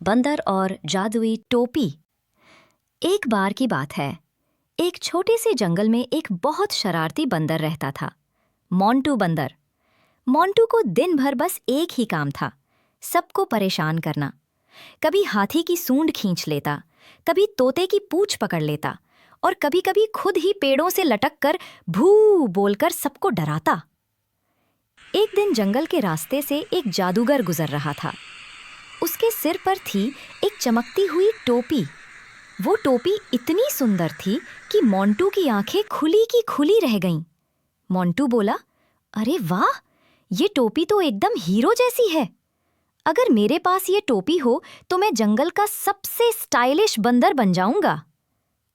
बंदर और जादुई टोपी। एक बार की बात है, एक छोटे से जंगल में एक बहुत शरारती बंदर रहता था, मोंटू बंदर। मोंटू को दिन भर बस एक ही काम था, सबको परेशान करना। कभी हाथी की सूंड खींच लेता, कभी तोते की पूंछ पकड़ लेता और कभी-कभी खुद ही पेड़ों से लटक कर भू बोलकर सबको डराता। एक दिन जंगल के रास्ते से एक जादूगर गुजर रहा था। उसके सिर पर थी एक चमकती हुई टोपी। वो टोपी इतनी सुंदर थी कि मोंटू की आंखें खुली की खुली रह गईं। मोंटू बोला, अरे वाह, ये टोपी तो एकदम हीरो जैसी है। अगर मेरे पास ये टोपी हो तो मैं जंगल का सबसे स्टाइलिश बंदर बन जाऊंगा।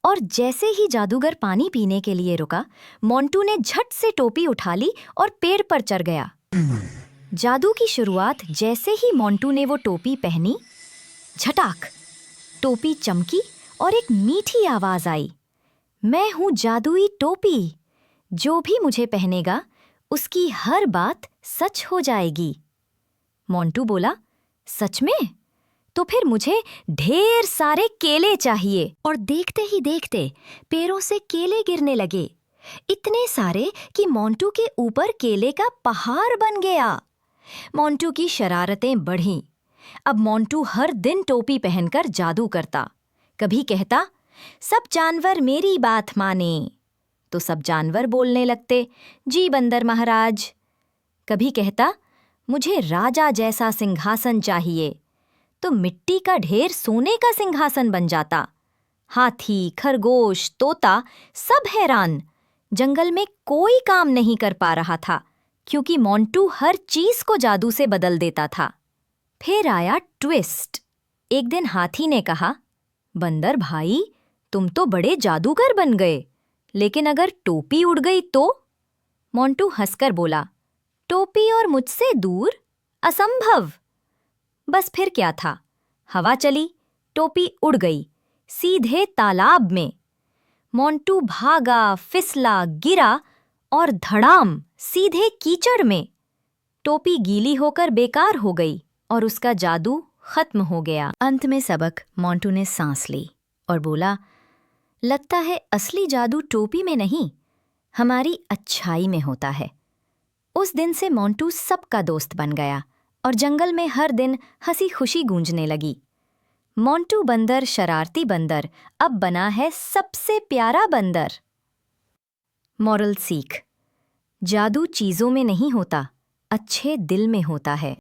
और जैसे ही जादूगर पानी पीने के लिए रुका, मोंटू ने झट से टोपी उठा ली और पेड़ पर चढ़ गया। जादू की शुरुआत जैसे ही मोंटू ने वो टोपी पहनी, झटाक, टोपी चमकी और एक मीठी आवाज आई, मैं हूँ जादुई टोपी। जो भी मुझे पहनेगा उसकी हर बात सच हो जाएगी। मोंटू बोला, सच में? तो फिर मुझे ढेर सारे केले चाहिए। और देखते ही देखते पेड़ों से केले गिरने लगे, इतने सारे कि मोंटू के ऊपर केले का पहाड़ बन गया। मोंटू की शरारतें बढ़ीं। अब मोंटू हर दिन टोपी पहनकर जादू करता। कभी कहता, सब जानवर मेरी बात माने, तो सब जानवर बोलने लगते, जी बंदर महाराज। कभी कहता, मुझे राजा जैसा सिंहासन चाहिए, तो मिट्टी का ढेर सोने का सिंहासन बन जाता। हाथी, खरगोश, तोता सब हैरान। जंगल में कोई काम नहीं कर पा रहा था, क्योंकि मोंटू हर चीज को जादू से बदल देता था। फिर आया ट्विस्ट। एक दिन हाथी ने कहा, बंदर भाई, तुम तो बड़े जादूगर बन गए, लेकिन अगर टोपी उड़ गई तो? मोंटू हंसकर बोला, टोपी और मुझसे दूर? असंभव। बस फिर क्या था, हवा चली, टोपी उड़ गई, सीधे तालाब में। मोंटू भागा, फिसला, गिरा और धड़ाम सीधे कीचड़ में। टोपी गीली होकर बेकार हो गई और उसका जादू खत्म हो गया। अंत में सबक मोंटू ने सांस ली और बोला, लगता है असली जादू टोपी में नहीं, हमारी अच्छाई में होता है। उस दिन से मोंटू सबका दोस्त बन गया और जंगल में हर दिन हंसी खुशी गूंजने लगी। मोंटू बंदर, शरारती बंदर, अब बना है सबसे प्यारा बंदर। मॉरल सीख, जादू चीजों में नहीं होता, अच्छे दिल में होता है।